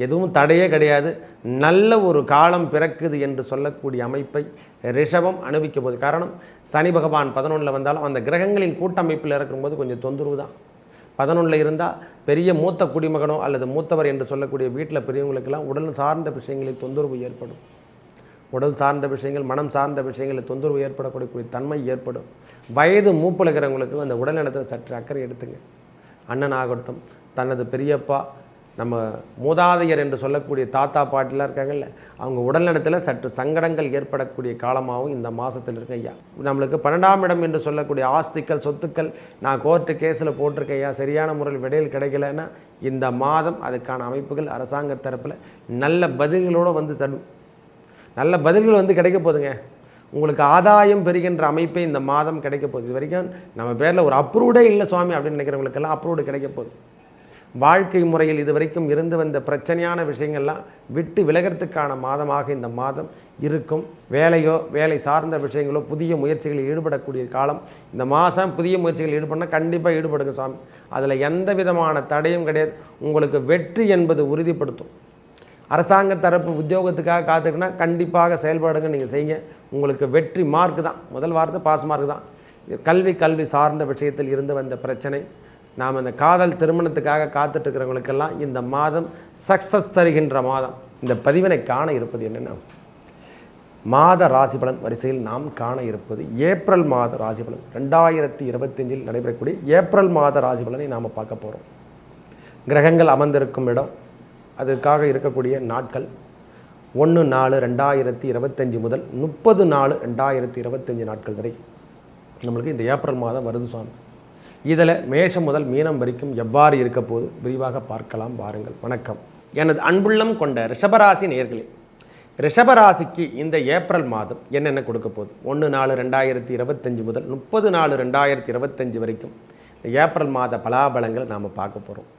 எதுவும் தடையே கிடையாது. நல்ல ஒரு காலம் பிறக்குது என்று சொல்லக்கூடிய அமைப்பை ரிஷபம் அனுபவிக்க போகுது. காரணம், சனி பகவான் 11 வந்தாலும் அந்த கிரகங்களின் கூட்டமைப்பில் இருக்கும்போது கொஞ்சம் தொந்தரவு தான். 11 இருந்தால் பெரிய மூத்த குடிமகனோ அல்லது மூத்தவர் என்று சொல்லக்கூடிய வீட்டில் பெரியவங்களுக்கெல்லாம் உடல் சார்ந்த விஷயங்களில் தொந்தரவு ஏற்படும். உடல் சார்ந்த விஷயங்கள், மனம் சார்ந்த விஷயங்களில் தொந்தரவு ஏற்படக்கூடிய தன்மை ஏற்படும். வயது மூப்பில் இருக்கிறவங்களுக்கு அந்த உடல்நலத்தில் சற்று அக்கறை எடுத்துங்க. அண்ணன் ஆகட்டும், தனது பெரியப்பா, நம்ம மூதாதையர் என்று சொல்லக்கூடிய தாத்தா பாட்டிலாம் இருக்காங்கல்ல, அவங்க உடல்நலத்தில் சற்று சங்கடங்கள் ஏற்படக்கூடிய காலமாகவும் இந்த மாதத்தில் இருக்கு ஐயா. நம்மளுக்கு 12ஆம் இடம் என்று சொல்லக்கூடிய ஆஸ்திகள், சொத்துக்கள், நான் கோர்ட்டு கேஸில் போட்டிருக்கேன் ஐயா, சரியான முறையில் விடையில் கிடைக்கலன்னா இந்த மாதம் அதுக்கான அமைப்புகள் அரசாங்க தரப்பில் நல்ல பதில்களோடு வந்து தரும். நல்ல பதில்கள் வந்து கிடைக்க போகுதுங்க. உங்களுக்கு ஆதாயம் பெறுகின்ற அமைப்பே இந்த மாதம் கிடைக்க போகுது. இது வரைக்கும் நம்ம பேரில் ஒரு அப்ரூவ்டே இல்லை சுவாமி அப்படின்னு நினைக்கிறவங்களுக்கெல்லாம் அப்ரூவ்டு கிடைக்க போகுது. வாழ்க்கை முறையில் இது வரைக்கும் இருந்து வந்த பிரச்சனையான விஷயங்கள்லாம் விட்டு விலகிறதுக்கான மாதமாக இந்த மாதம் இருக்கும். வேலையோ வேலை சார்ந்த விஷயங்களோ புதிய முயற்சிகளில் ஈடுபடக்கூடிய காலம் இந்த மாதம். புதிய முயற்சிகளில் ஈடுபடணும், கண்டிப்பாக ஈடுபடுங்க சுவாமி. அதில் எந்த விதமான தடையும் கிடையாது. உங்களுக்கு வெற்றி என்பது உறுதிப்படுத்தும். அரசாங்க தரப்பு உத்தியோகத்துக்காக காத்துக்குன்னா கண்டிப்பாக செயல்பாடுங்க நீங்கள் செய்யுங்க. உங்களுக்கு வெற்றி மார்க்கு தான். முதல் வார்த்தை பாஸ் மார்க் தான். கல்வி சார்ந்த விஷயத்தில் இருந்து வந்த பிரச்சனை, நாம் இந்த காதல் திருமணத்துக்காக காத்துட்ருக்கிறவங்களுக்கெல்லாம் இந்த மாதம் சக்ஸஸ் தருகின்ற மாதம். இந்த பதிவினை காண இருப்பது என்னென்னா, மாத ராசி பலன் வரிசையில் நாம் காண இருப்பது ஏப்ரல் மாத ராசி பலன். 2025 நடைபெறக்கூடிய ஏப்ரல் மாத ராசி பலனை நாம் பார்க்க போகிறோம். கிரகங்கள் அமர்ந்திருக்கும் இடம், அதுக்காக இருக்கக்கூடிய நாட்கள் 1/4/2025 முதல் 30/4/2025 நாட்கள் வரை நம்மளுக்கு இந்த ஏப்ரல் மாதம் வருது சுவாமி. இதில் மேஷம் முதல் மீனம் வரைக்கும் எவ்வாறு இருக்க போது விரிவாக பார்க்கலாம் வாருங்கள். வணக்கம். எனது அன்புள்ளம் கொண்ட ரிஷபராசி நேயர்களே, ரிஷபராசிக்கு இந்த ஏப்ரல் மாதம் என்னென்ன கொடுக்க போகுது? 1/4/2025 முதல் 30/4/2025 வரைக்கும் இந்த ஏப்ரல் மாத பலாபலங்கள் நாம் பார்க்க போகிறோம்.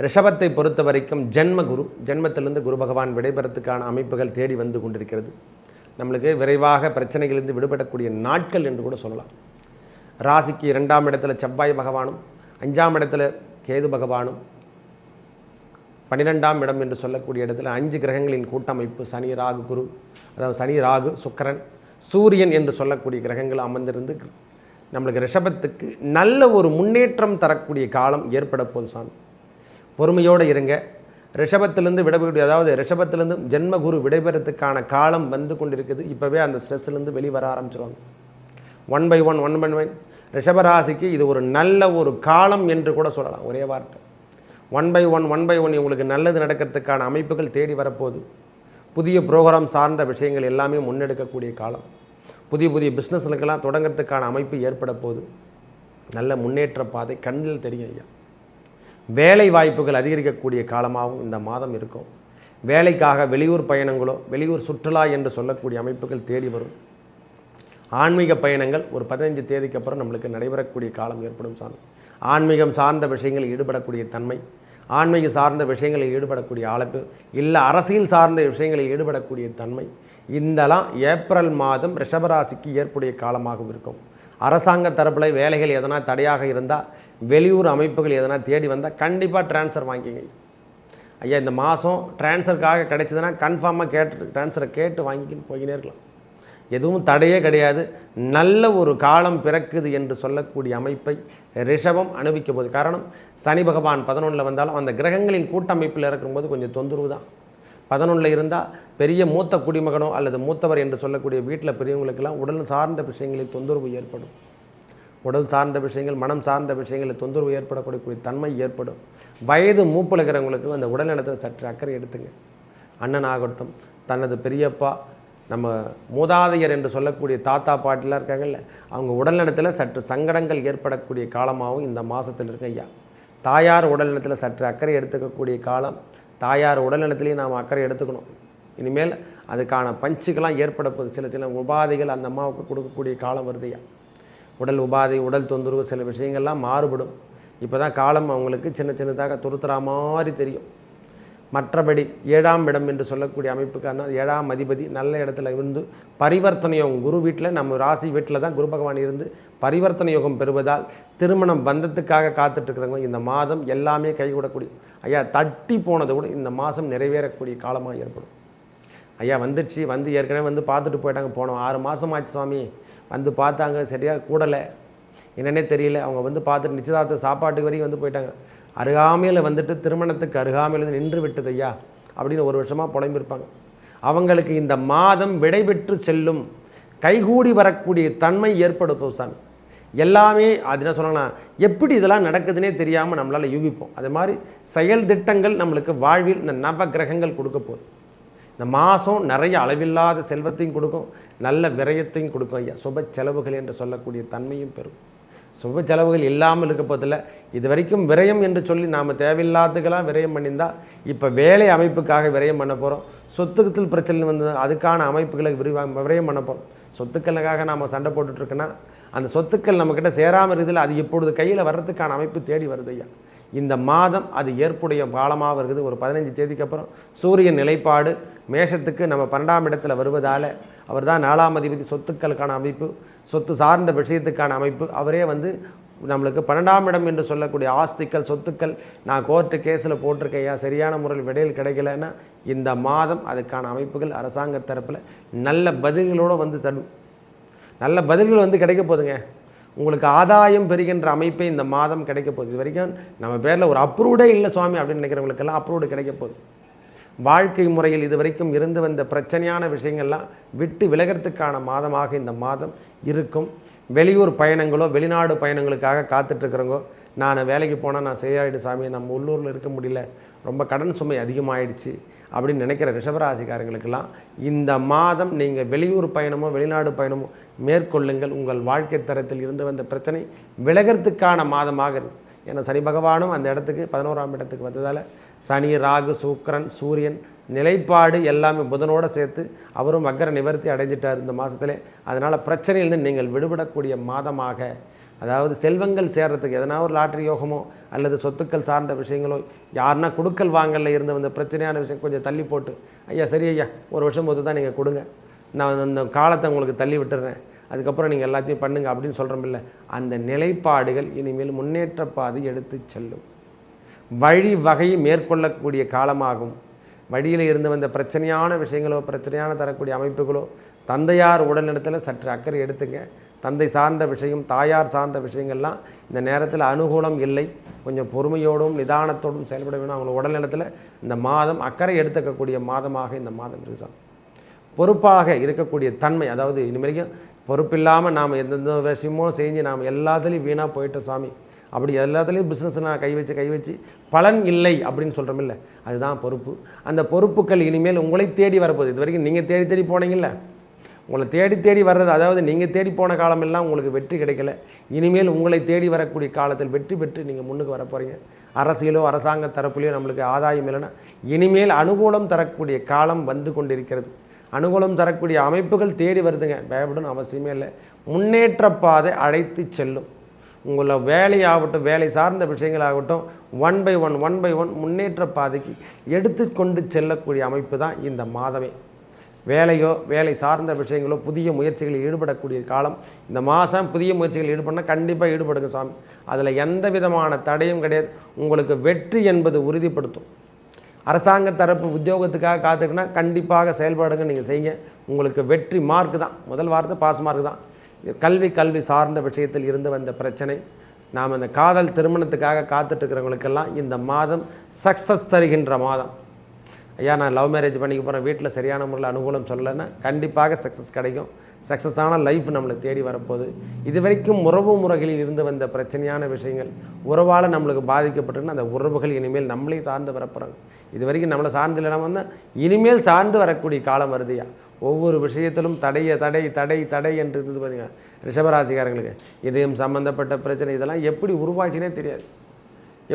ரிஷபத்தை பொறுத்த வரைக்கும் ஜென்மகுரு, ஜென்மத்திலிருந்து குரு பகவான் விடைபெறத்துக்கான அமைப்புகள் தேடி வந்து கொண்டிருக்கிறது. நம்மளுக்கு விரைவாக பிரச்சனைகளிலிருந்து விடுபடக்கூடிய நாட்கள் என்று கூட சொல்லலாம். ராசிக்கு 2ஆம் இடத்துல செவ்வாய் பகவானும், 5ஆம் இடத்துல கேது பகவானும், 12ஆம் இடம் என்று சொல்லக்கூடிய இடத்துல 5 கிரகங்களின் கூட்டமைப்பு, சனி ராகு குரு, அதாவது சனி ராகு சுக்கிரன் சூரியன் என்று சொல்லக்கூடிய கிரகங்கள் அமர்ந்திருந்து நம்மளுக்கு ரிஷபத்துக்கு நல்ல ஒரு முன்னேற்றம் தரக்கூடிய காலம் ஏற்பட போகுது சாமி. பொறுமையோடு இருங்க. ரிஷபத்திலேருந்து விடைபெறக்கூடிய, அதாவது ரிஷபத்திலேருந்து ஜென்மகுரு விடைபெறத்துக்கான காலம் வந்து கொண்டிருக்குது. இப்போவே அந்த ஸ்ட்ரெஸ்லேருந்து வெளிவர ஆரம்பிச்சிருவாங்க. ஒன் பை ஒன் ரிஷபராசிக்கு இது ஒரு நல்ல ஒரு காலம் என்று கூட சொல்லலாம். ஒரே வார்த்தை, ஒன் பை ஒன் உங்களுக்கு நல்லது நடக்கிறதுக்கான அமைப்புகள் தேடி வரப்போகுது. புதிய ப்ரோக்ராம் சார்ந்த விஷயங்கள் எல்லாமே முன்னெடுக்கக்கூடிய காலம். புதிய பிஸ்னஸ்களுக்கெல்லாம் தொடங்கிறதுக்கான அமைப்பு ஏற்பட போகுது. நல்ல முன்னேற்ற பாதை கண்ணில் தெரியும் ஐயா. வேலை வாய்ப்புகள் அதிகரிக்கக்கூடிய காலமாகவும் இந்த மாதம் இருக்கும். வேலைக்காக வெளியூர் பயணங்களோ வெளியூர் சுற்றுலா என்று சொல்லக்கூடிய அமைப்புகள் தேடி வரும். ஆன்மீக பயணங்கள் ஒரு 15 தேதிக்கு அப்புறம் நம்மளுக்கு நடைபெறக்கூடிய காலம் ஏற்படும் சாமி. ஆன்மீகம் சார்ந்த விஷயங்களில் ஈடுபடக்கூடிய தன்மை, ஆன்மீக சார்ந்த விஷயங்களில் ஈடுபடக்கூடிய அழைப்பு, இல்லை அரசியல் சார்ந்த விஷயங்களில் ஈடுபடக்கூடிய தன்மை, இதெல்லாம் ஏப்ரல் மாதம் ரிஷபராசிக்கு ஏற்புடைய காலமாகவும் இருக்கும். அரசாங்க தரப்பில் வேலைகள் எதனா தடையாக இருந்தால், வெளியூர் அமைப்புகள் எதனா தேடி வந்தால் கண்டிப்பாக ட்ரான்ஸ்ஃபர் வாங்கிக்கிங்க ஐயா. இந்த மாதம் ட்ரான்ஸ்ஃபருக்காக கிடைச்சதுன்னா கன்ஃபார்மாக ட்ரான்ஸ்ஃபரை கேட்டு வாங்கிக்கின்னு போய்கினே இருக்கலாம். எதுவும் தடையே கிடையாது. நல்ல ஒரு காலம் பிறக்குது என்று சொல்லக்கூடிய அமைப்பை ரிஷபம் அனுபவிக்க போகுது. காரணம், சனி பகவான் 11 வந்தாலும் அந்த கிரகங்களின் கூட்டமைப்பில் இருக்கும்போது கொஞ்சம் தொந்தரவு தான். 11 இருந்தால் பெரிய மூத்த குடிமகனோ அல்லது மூத்தவர் என்று சொல்லக்கூடிய வீட்டில் பெரியவங்களுக்கெல்லாம் உடல் சார்ந்த விஷயங்களில் தொந்தரவு ஏற்படும். உடல் சார்ந்த விஷயங்கள், மனம் சார்ந்த விஷயங்களில் தொந்தரவு ஏற்படக்கூடிய தன்மை ஏற்படும். வயது மூப்பில் இருக்கிறவங்களுக்கு அந்த உடல்நலத்தில் சற்று அக்கறை எடுத்துங்க. அண்ணன் ஆகட்டும், தனது பெரியப்பா, நம்ம மூதாதையர் என்று சொல்லக்கூடிய தாத்தா பாட்டிலாம் இருக்காங்கல்ல, அவங்க உடல்நலத்தில் சற்று சங்கடங்கள் ஏற்படக்கூடிய காலமாகவும் இந்த மாதத்தில் இருக்கு ஐயா. தாயார் உடல்நலத்தில் சற்று அக்கறை எடுத்துக்கக்கூடிய காலம். தாயார் உடல்நலத்திலையும் நாம் அக்கறை எடுத்துக்கணும். இனிமேல் அதுக்கான பஞ்சுக்கெல்லாம் ஏற்பட போகுது. சில உபாதைகள் அந்த அம்மாவுக்கு கொடுக்கக்கூடிய காலம் வருதையா. உடல் உபாதை, உடல் தொந்தரவு, சில விஷயங்கள்லாம் மாறுபடும். இப்போ தான் காலம் அவங்களுக்கு சின்னதாக துருத்துறா மாதிரி தெரியும். மற்றபடி 7ஆம் இடம் என்று சொல்லக்கூடிய அமைப்புக்கான 7ஆம் அதிபதி நல்ல இடத்துல இருந்து பரிவர்த்தனை யோகம், குரு வீட்டில் நம்ம ராசி வீட்டில் தான் குரு பகவான் இருந்து பரிவர்த்தனை யோகம் பெறுவதால் திருமணம் பந்தத்துக்காக காத்துட்ருக்கிறவங்க இந்த மாதம் எல்லாமே கைகூடக்கூடிய, ஐயா தட்டி போனதை கூட இந்த மாதம் நிறைவேறக்கூடிய காலமாக ஏற்படும். ஐயா வந்துடுச்சு, வந்து ஏற்கனவே வந்து பார்த்துட்டு போயிட்டாங்க, போனோம் 6 மாதம் ஆச்சு சுவாமி, வந்து பார்த்தாங்க சரியாக கூடலை, என்னன்னே தெரியல, அவங்க வந்து பார்த்துட்டு நிச்சயதார்த்த சாப்பாட்டுக்கு வரைக்கும் வந்து போயிட்டாங்க, அருகாமையில் வந்துட்டு திருமணத்துக்கு அருகாமையில் நின்று விட்டது ஐயா அப்படின்னு 1 வருஷமாக புலம்பிருப்பாங்க. அவங்களுக்கு இந்த மாதம் விடைபெற்று செல்லும், கைகூடி வரக்கூடிய தன்மை ஏற்படுத்தும் சாமி. எல்லாமே அது என்ன சொன்னாங்கன்னா, எப்படி இதெல்லாம் நடக்குதுன்னே தெரியாமல் நம்மளால் யூகிப்போம். அது மாதிரி செயல் திட்டங்கள் நம்மளுக்கு வாழ்வில் இந்த நவ கிரகங்கள் கொடுக்க போகுது. இந்த மாதம் நிறைய அளவில்லாத செல்வத்தையும் கொடுக்கும், நல்ல விரயத்தையும் கொடுக்கும் ஐயா. சுப செலவுகள் என்று சொல்லக்கூடிய தன்மையும் பெறும். சுப செலவுகள் இல்லாமல் இருக்க போதில்லை. இது வரைக்கும் விரயம் என்று சொல்லி நாம் தேவையில்லாததுக்கெல்லாம் விரயம் பண்ணியிருந்தால் இப்போ வேலை அமைப்புக்காக விரயம் பண்ண போகிறோம். சொத்துக்கள் பிரச்சனை வந்து அதுக்கான அமைப்புகளை விரயம் பண்ண போகிறோம். சொத்துக்களுக்காக நாம் சண்டை போட்டுட்ருக்கோன்னா அந்த சொத்துக்கள் நம்மக்கிட்ட சேராமல் இருக்குதுல, அது இப்பொழுது கையில் வர்றதுக்கான அமைப்பு தேடி வருது ஐயா. இந்த மாதம் அது ஏற்புடைய காலமாக வருது. ஒரு 15 தேதிக்கு அப்புறம் சூரியன் நிலைப்பாடு மேஷத்துக்கு நம்ம 12ஆம் இடத்துல வருவதால், அவர் தான் 4ஆம் அதிபதி, சொத்துக்களுக்கான அமைப்பு, சொத்து சார்ந்த விஷயத்துக்கான அமைப்பு. அவரே வந்து நம்மளுக்கு 12ஆம் இடம் என்று சொல்லக்கூடிய ஆஸ்திகள், சொத்துக்கள், நான் கோர்ட்டு கேஸில் போட்டிருக்கேன் ஐயா, சரியான முறையில் விடையில் கிடைக்கலன்னா இந்த மாதம் அதுக்கான அமைப்புகள் அரசாங்க தரப்பில் நல்ல பதில்களோடு வந்து தரும். நல்ல பதில்கள் வந்து கிடைக்க போதுங்க. உங்களுக்கு ஆதாயம் பெறுகின்ற அமைப்பை இந்த மாதம் கிடைக்க போகுது. இது வரைக்கும் நம்ம பேரில் ஒரு அப்ரூவ்டே இல்லை சுவாமி அப்படின்னு நினைக்கிறவங்களுக்கெல்லாம் அப்ரூவ்டு கிடைக்க போகுது. வாழ்க்கை முறையில் இது வரைக்கும் இருந்து வந்த பிரச்சனையான விஷயங்கள்லாம் விட்டு விலகிறதுக்கான மாதமாக இந்த மாதம் இருக்கும். வெளியூர் பயணங்களோ வெளிநாடு பயணங்களுக்காக காத்துட்ருக்குறவங்க, நான் வேலைக்கு போனால் நான் சரியாயிடு சாமி, நம்ம உள்ளூரில் இருக்க முடியல, ரொம்ப கடன் சுமை அதிகமாகிடுச்சு அப்படின்னு நினைக்கிற ரிஷபராசிக்காரங்களுக்கெல்லாம் இந்த மாதம் நீங்கள் வெளியூர் பயணமோ வெளிநாடு பயணமோ மேற்கொள்ளுங்கள். உங்கள் வாழ்க்கை தரத்தில் இருந்து வந்த பிரச்சனை விலகிறதுக்கான மாதமாக இருக்குது. ஏன்னா சனி பகவானும் அந்த இடத்துக்கு 11ஆம் இடத்துக்கு வந்ததால் சனி, ராகு, சுக்கிரன், சூரியன் நிலைப்பாடு எல்லாமே புதனோடு சேர்த்து அவரும் வக்கர நிவர்த்தி அடைஞ்சிட்டார் இந்த மாதத்திலே. அதனால் பிரச்சனையிலிருந்து நீங்கள் விடுபடக்கூடிய மாதமாக, அதாவது செல்வங்கள் சேர்றதுக்கு எதனா ஒரு லாட்ரி யோகமோ அல்லது சொத்துக்கள் சார்ந்த விஷயங்களோ, யாருன்னா கொடுக்கல் வாங்கலில் இருந்து வந்த பிரச்சனையான விஷயம் கொஞ்சம் தள்ளி போட்டு, ஐயா சரி ஐயா 1 வருஷம் போது தான் நீங்கள் கொடுங்க, நான் அந்த காலத்தை உங்களுக்கு தள்ளி விட்டுறேன், அதுக்கப்புறம் நீங்கள் எல்லாத்தையும் பண்ணுங்க அப்படின்னு சொல்கிறோமில்ல, அந்த நிலைப்பாடுகள் இனிமேல் முன்னேற்ற பாதை எடுத்து செல்லும். வழி வகையை மேற்கொள்ளக்கூடிய காலமாகும். வழியில் இருந்து வந்த பிரச்சனையான விஷயங்களோ பிரச்சனையான தரக்கூடிய அமைப்புகளோ, தந்தையார் உடல்நலத்தில் சற்று அக்கறை எடுத்துங்க. தந்தை சார்ந்த விஷயம், தாயார் சார்ந்த விஷயங்கள்லாம் இந்த நேரத்தில் அனுகூலம் இல்லை. கொஞ்சம் பொறுமையோடும் நிதானத்தோடும் செயல்பட வேணும். அவங்களோட உடல்நலத்தில் இந்த மாதம் அக்கறை எடுத்துக்கக்கூடிய மாதமாக இந்த மாதம் இருக்குது. பொறுப்பாக இருக்கக்கூடிய தன்மை, அதாவது இனிமேலைக்கும் பொறுப்பில்லாமல் நாம் எந்தெந்த விஷயமோ செஞ்சு நாம் எல்லாத்துலேயும் வீணாக போயிட்டோம் சாமி, அப்படி எல்லாத்துலேயும் பிஸ்னஸ் நான் கை வச்சு பலன் இல்லை அப்படின்னு சொல்கிறோமில்ல, அதுதான் பொறுப்பு. அந்த பொறுப்புகள் இனிமேல் உங்களை தேடி வரப்போகுது. இது வரைக்கும் நீங்கள் தேடி போனீங்கல்ல, உங்களை தேடி வர்றது, அதாவது நீங்கள் தேடி போன காலமெல்லாம் உங்களுக்கு வெற்றி கிடைக்கல. இனிமேல் உங்களை தேடி வரக்கூடிய காலத்தில் வெற்றி பெற்று நீங்கள் முன்னுக்கு வர போகிறீங்க. அரசியலோ அரசாங்க தரப்புலையோ நம்மளுக்கு ஆதாயம் இல்லைன்னா இனிமேல் அனுகூலம் தரக்கூடிய காலம் வந்து கொண்டிருக்கிறது. அனுகூலம் தரக்கூடிய அமைப்புகள் தேடி வருதுங்க, பயப்படணும் அவசியமே இல்லை. முன்னேற்ற பாதை அழைத்து செல்லும். உங்களை வேலையாகட்டும், வேலை சார்ந்த விஷயங்களாகட்டும், ஒன் பை ஒன் முன்னேற்ற பாதைக்கு எடுத்து கொண்டு செல்லக்கூடிய அமைப்பு தான் இந்த மாதமே. வேலையோ வேலை சார்ந்த விஷயங்களோ புதிய முயற்சிகளில் ஈடுபடக்கூடிய காலம் இந்த மாதம். புதிய முயற்சிகளில் ஈடுபடணும், கண்டிப்பாக ஈடுபடுங்க சாமி. அதில் எந்த விதமான தடையும் கிடையாது. உங்களுக்கு வெற்றி என்பது உறுதிப்படுத்தும். அரசாங்க தரப்பு உத்தியோகத்துக்காக காத்துக்குன்னா கண்டிப்பாக செயல்பாடுங்க நீங்கள் செய்யுங்க. உங்களுக்கு வெற்றி மார்க்கு தான், முதல் வார்த்தை பாஸ் மார்க்கு தான். கல்வி சார்ந்த விஷயத்தில் இருந்து வந்த பிரச்சனை, நாம் இந்த காதல் திருமணத்துக்காக காத்துட்ருக்கிறவங்களுக்கெல்லாம் இந்த மாதம் சக்ஸஸ் தருகின்ற மாதம். ஐயா நான் லவ் மேரேஜ் பண்ணிக்க போகிறேன், வீட்டில் சரியான முறையில் அனுகூலம் சொல்லலைன்னா கண்டிப்பாக சக்ஸஸ் கிடைக்கும். சக்ஸஸான லைஃப் நம்மளை தேடி வரப்போகுது. இது வரைக்கும் உறவு முறைகளில் இருந்து வந்த பிரச்சனையான விஷயங்கள், உறவால் நம்மளுக்கு பாதிக்கப்பட்டுன்னா அந்த உறவுகள் இனிமேல் நம்மளே சார்ந்து வரப்போகிறாங்க. இது வரைக்கும் நம்மளை சார்ந்து இல்லைனா வந்தால் இனிமேல் சார்ந்து வரக்கூடிய காலம் வருதுயா. ஒவ்வொரு விஷயத்திலும் தடை என்று இருந்தது பார்த்தீங்க. ரிஷபராசிக்காரங்களுக்கு இதயம் சம்மந்தப்பட்ட பிரச்சனை இதெல்லாம் எப்படி உருவாச்சுனே தெரியாது,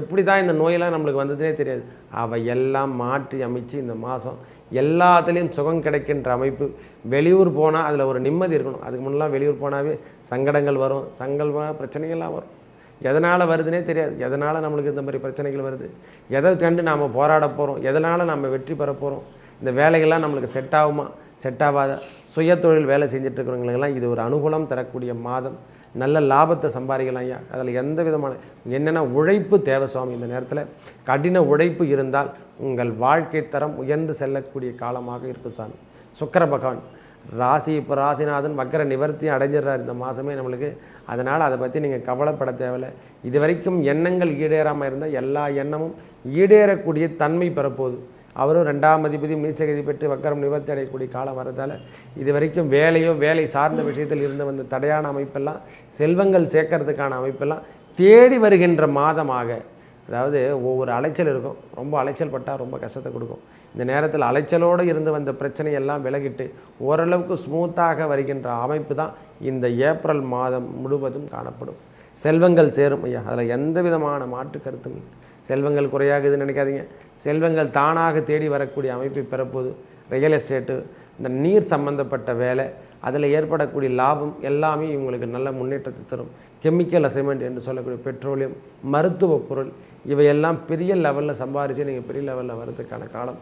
எப்படி தான் இந்த நோயெல்லாம் நம்மளுக்கு வந்ததுனே தெரியாது. அவை எல்லாம் மாற்றி அமைச்சு இந்த மாதம் எல்லாத்துலேயும் சுகம் கிடைக்கின்ற அமைப்பு. வெளியூர் போனால் அதில் ஒரு நிம்மதி இருக்கணும். அதுக்கு முன்னெல்லாம் வெளியூர் போனாவே சங்கடங்கள் வரும், பிரச்சனைகள்லாம் வரும். எதனால் வருதுன்னே தெரியாது. எதனால் நம்மளுக்கு இந்த மாதிரி பிரச்சனைகள் வருது, எதை கண்டு நாம் போராட போகிறோம், எதனால் நம்ம வெற்றி பெற போகிறோம், இந்த வேலைகள்லாம் நம்மளுக்கு செட் ஆகுமா செட் ஆகாத, சுயதொழில் வேலை செஞ்சிட்ருக்கிறவங்களுக்கெல்லாம் இது ஒரு அனுகூலம் தரக்கூடிய மாதம். நல்ல லாபத்தை சம்பாதிக்கலாம் ஐயா. அதில் எந்த விதமான என்னென்னா உழைப்பு தேவை சுவாமி. இந்த நேரத்தில் கடின உழைப்பு இருந்தால் உங்கள் வாழ்க்கை தரம் உயர்ந்து செல்லக்கூடிய காலமாக இருக்கும் சாமி. சுக்கிர பகவான் இப்போ ராசிநாதன் வக்கர நிவர்த்தி அடைஞ்சிடுறார் இந்த மாதமே நம்மளுக்கு. அதனால் அதை பற்றி நீங்கள் கவலைப்பட தேவையில்லை. இது வரைக்கும் எண்ணங்கள் ஈடேறாமல் இருந்தால் எல்லா எண்ணமும் ஈடேறக்கூடிய தன்மை பெறப்போகுது. அவரும் 2ஆம் அதிபதி நீச்சகதி பெற்று வக்கரம் நிவர்த்தி அடையக்கூடிய காலம் வரதால் இது வரைக்கும் வேலை சார்ந்த விஷயத்தில் இருந்து வந்த தடையான அமைப்பெல்லாம் செல்வங்கள் சேர்க்கறதுக்கான அமைப்பெல்லாம் தேடி வருகின்ற மாதமாக, அதாவது ஒவ்வொரு அலைச்சல் இருக்கும், ரொம்ப அலைச்சல் பட்டால் ரொம்ப கஷ்டத்தை கொடுக்கும். இந்த நேரத்தில் அலைச்சலோடு இருந்து வந்த பிரச்சனையெல்லாம் விலகிட்டு ஓரளவுக்கு ஸ்மூத்தாக வருகின்ற அமைப்பு தான் இந்த ஏப்ரல் மாதம் முழுவதும் காணப்படும். செல்வங்கள் சேரும் ஐயா, அதில் எந்த விதமான மாற்று கருத்தும். செல்வங்கள் குறையாகுதுன்னு நினைக்காதீங்க. செல்வங்கள் தானாக தேடி வரக்கூடிய அமைப்பை பெறப்போது. ரியல் எஸ்டேட்டு, இந்த நீர் சம்பந்தப்பட்ட வேலை, அதில் ஏற்படக்கூடிய லாபம் எல்லாமே இவங்களுக்கு நல்ல முன்னேற்றத்தை தரும். கெமிக்கல் அசைன்மெண்ட் என்று சொல்லக்கூடிய பெட்ரோலியம், மருத்துவ பொருள், இவையெல்லாம் பெரிய லெவலில் சம்பாரித்து நீங்கள் பெரிய லெவலில் வரதுக்கான காலம்.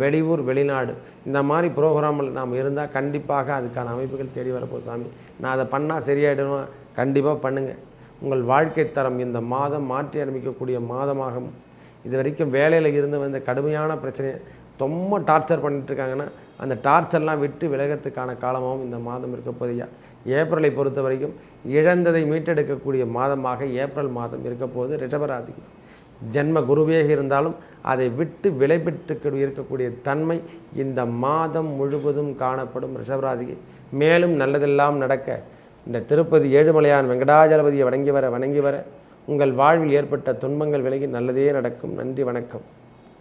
வெளியூர் வெளிநாடு இந்த மாதிரி ப்ரோக்ராமில் நாம் இருந்தால் கண்டிப்பாக அதுக்கான அமைப்புகள் தேடி வரப்போகுது சாமி. நான் அதை பண்ணால் சரியாயிடுவேன், கண்டிப்பாக பண்ணுங்கள். உங்கள் வாழ்க்கை தரம் இந்த மாதம் மாற்றி அமைக்கக்கூடிய மாதமாகும். இது வரைக்கும் வேலையில் இருந்து வந்த கடுமையான பிரச்சனையை ரொம்ப டார்ச்சர் பண்ணிட்டுருக்காங்கன்னா அந்த டார்ச்சர்லாம் விட்டு விலகத்துக்கான காலமாகவும் இந்த மாதம் இருக்க போதையா. ஏப்ரலை பொறுத்த வரைக்கும் இழந்ததை மீட்டெடுக்கக்கூடிய மாதமாக ஏப்ரல் மாதம் இருக்க போது. ரிஷபராசிக்கு ஜென்ம குருவேக இருந்தாலும் அதை விட்டு விலை பெற்று இருக்கக்கூடிய தன்மை இந்த மாதம் முழுவதும் காணப்படும் ரிஷபராசிக்கு. மேலும் நல்லதெல்லாம் நடக்க இந்த திருப்பதி ஏழுமலையான் வெங்கடாஜலபதியை வணங்கி வர உங்கள் வாழ்வில் ஏற்பட்ட துன்பங்கள் விலகி நல்லதே நடக்கும். நன்றி, வணக்கம்.